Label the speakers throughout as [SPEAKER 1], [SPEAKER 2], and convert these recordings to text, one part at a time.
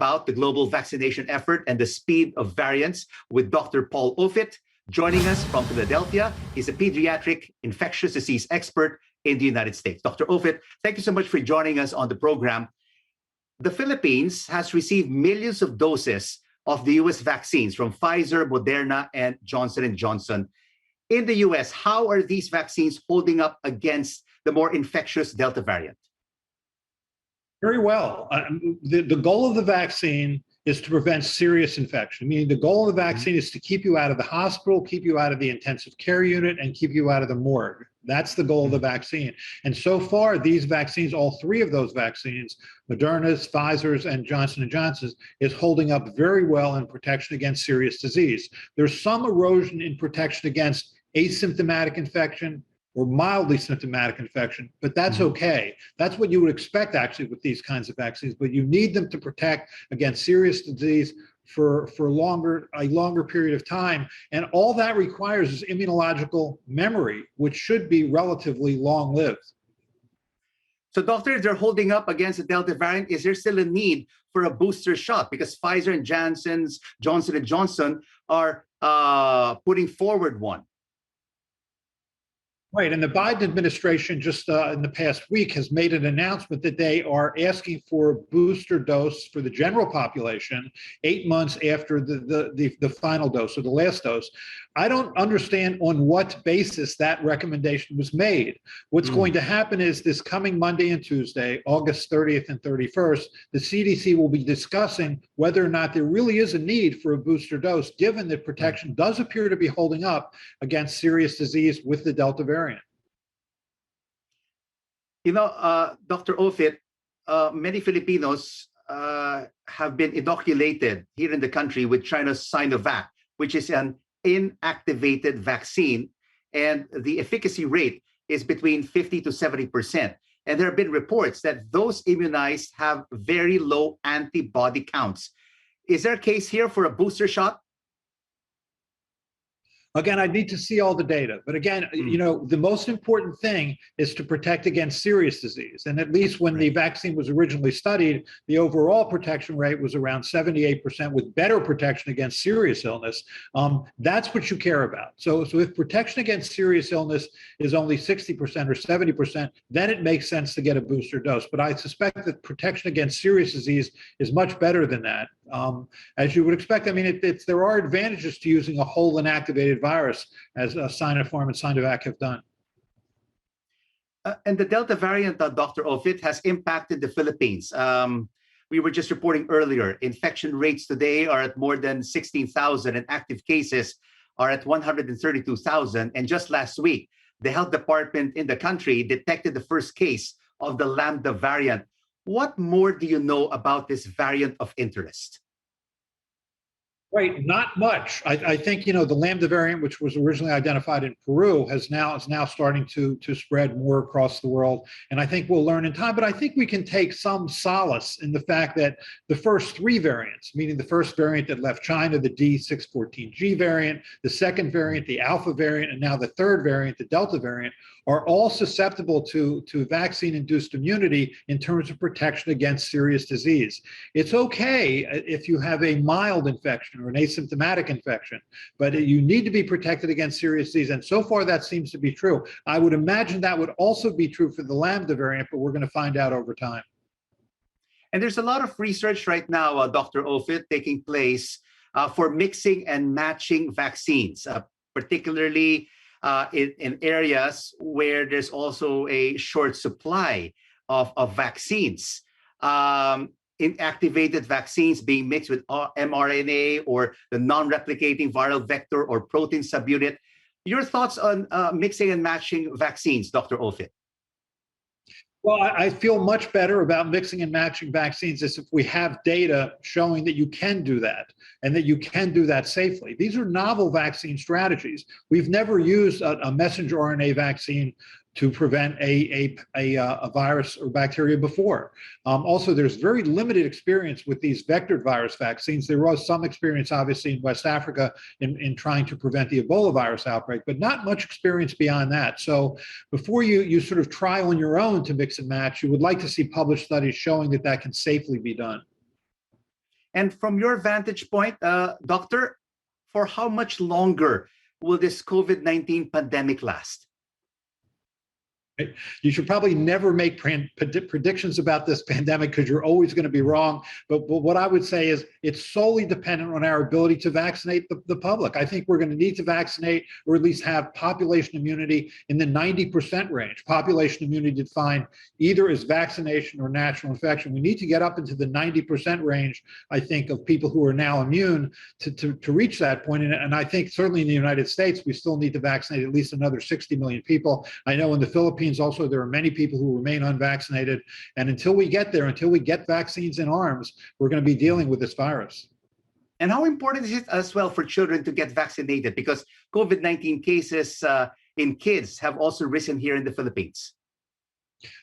[SPEAKER 1] about the global vaccination effort and the speed of variants with Dr. Paul Offit. Joining us from Philadelphia, he's a pediatric infectious disease expert in the United States. Dr. Offit, thank you so much for joining us on the program. The Philippines has received millions of doses of the U.S. vaccines from Pfizer, Moderna, and Johnson & Johnson. In the U.S., how are these vaccines holding up against the more infectious Delta variant?
[SPEAKER 2] Very well. The goal of the vaccine is to prevent serious infection, meaning the goal of the vaccine is to keep you out of the hospital, keep you out of the intensive care unit, and keep you out of the morgue. That's the goal of the vaccine. And so far, these vaccines, all three of those vaccines, Moderna's, Pfizer's, and Johnson & Johnson's, is holding up very well in protection against serious disease. There's some erosion in protection against asymptomatic infection or mildly symptomatic infection, but that's okay. That's what you would expect actually with these kinds of vaccines, but you need them to protect against serious disease for a longer period of time. And all that requires is immunological memory, which should be relatively long-lived.
[SPEAKER 1] So doctor, they're holding up against the Delta variant. Is there still a need for a booster shot? Because Pfizer and Johnson & Johnson are putting forward one.
[SPEAKER 2] Right, and the Biden administration just in the past week has made an announcement that they are asking for a booster dose for the general population 8 months after the final dose or the last dose. I don't understand on what basis that recommendation was made. What's going to happen is this coming Monday and Tuesday, August 30th and 31st, the CDC will be discussing whether or not there really is a need for a booster dose, given that protection does appear to be holding up against serious disease with the Delta variant.
[SPEAKER 1] You know, Dr. Offit, many Filipinos have been inoculated here in the country with China's Sinovac, which is an inactivated vaccine, and the efficacy rate is between 50 to 70%. And there have been reports that those immunized have very low antibody counts. Is there a case here for a booster shot?
[SPEAKER 2] Again, I need to see all the data. But again, you know, the most important thing is to protect against serious disease. And at least when the vaccine was originally studied, the overall protection rate was around 78% with better protection against serious illness. That's what you care about. So if protection against serious illness is only 60% or 70%, then it makes sense to get a booster dose. But I suspect that protection against serious disease is much better than that. As you would expect, I mean, there are advantages to using a whole inactivated virus, as Sinopharm and Sinovac have done.
[SPEAKER 1] And the Delta variant, Dr. Offit, has impacted the Philippines. We were just reporting earlier, infection rates today are at more than 16,000 and active cases are at 132,000. And just last week, the health department in the country detected the first case of the Lambda variant. What more do you know about this variant of interest?
[SPEAKER 2] Right, not much. I think, you know, the Lambda variant, which was originally identified in Peru, is now starting to spread more across the world. And I think we'll learn in time. But I think we can take some solace in the fact that the first three variants, meaning the first variant that left China, the D614G variant, the second variant, the Alpha variant, and now the third variant, the Delta variant, are all susceptible to vaccine-induced immunity in terms of protection against serious disease. It's okay if you have a mild infection or an asymptomatic infection, but you need to be protected against serious disease. And so far, that seems to be true. I would imagine that would also be true for the Lambda variant, but we're going to find out over time.
[SPEAKER 1] And there's a lot of research right now, Dr. Offit, taking place for mixing and matching vaccines, particularly in areas where there's also a short supply of vaccines. Inactivated vaccines being mixed with mRNA or the non-replicating viral vector or protein subunit. Your thoughts on mixing and matching vaccines, Dr. Offit?
[SPEAKER 2] Well, I feel much better about mixing and matching vaccines as if we have data showing that you can do that and that you can do that safely. These are novel vaccine strategies. We've never used a messenger RNA vaccine to prevent a virus or bacteria before. Also, there's very limited experience with these vectored virus vaccines. There was some experience, obviously, in West Africa in trying to prevent the Ebola virus outbreak, but not much experience beyond that. So before you sort of try on your own to mix and match, you would like to see published studies showing that that can safely be done.
[SPEAKER 1] And from your vantage point, Doctor, for how much longer will this COVID-19 pandemic last?
[SPEAKER 2] You should probably never make predictions about this pandemic because you're always going to be wrong. But what I would say is it's solely dependent on our ability to vaccinate the public. I think we're going to need to vaccinate or at least have population immunity in the 90% range. Population immunity defined either as vaccination or natural infection. We need to get up into the 90% range, I think, of people who are now immune to reach that point. And I think certainly in the United States, we still need to vaccinate at least another 60 million people. I know in the Philippines, also, there are many people who remain unvaccinated. And until we get there, until we get vaccines in arms, we're going to be dealing with this virus.
[SPEAKER 1] And how important is it as well for children to get vaccinated? Because COVID-19 cases in kids have also risen here in the Philippines.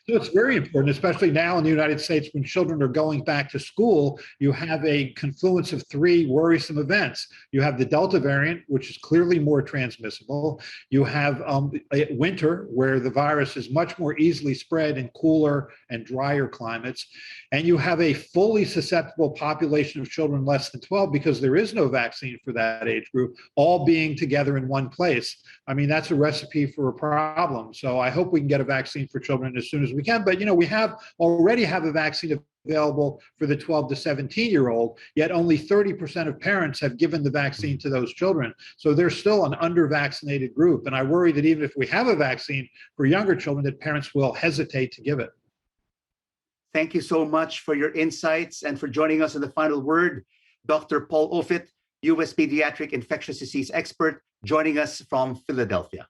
[SPEAKER 2] So it's very important, especially now in the United States when children are going back to school. You have a confluence of three worrisome events. You have the Delta variant, which is clearly more transmissible. You have winter, where the virus is much more easily spread in cooler and drier climates. And you have a fully susceptible population of children less than 12 because there is no vaccine for that age group, all being together in one place. I mean, that's a recipe for a problem. So I hope we can get a vaccine for children as soon as we can. But, you know, we already have a vaccine available for the 12 to 17-year-old, yet only 30% of parents have given the vaccine to those children. So they're still an under-vaccinated group. And I worry that even if we have a vaccine for younger children, that parents will hesitate to give it.
[SPEAKER 1] Thank you so much for your insights and for joining us in the final word. Dr. Paul Offit, U.S. pediatric infectious disease expert, joining us from Philadelphia.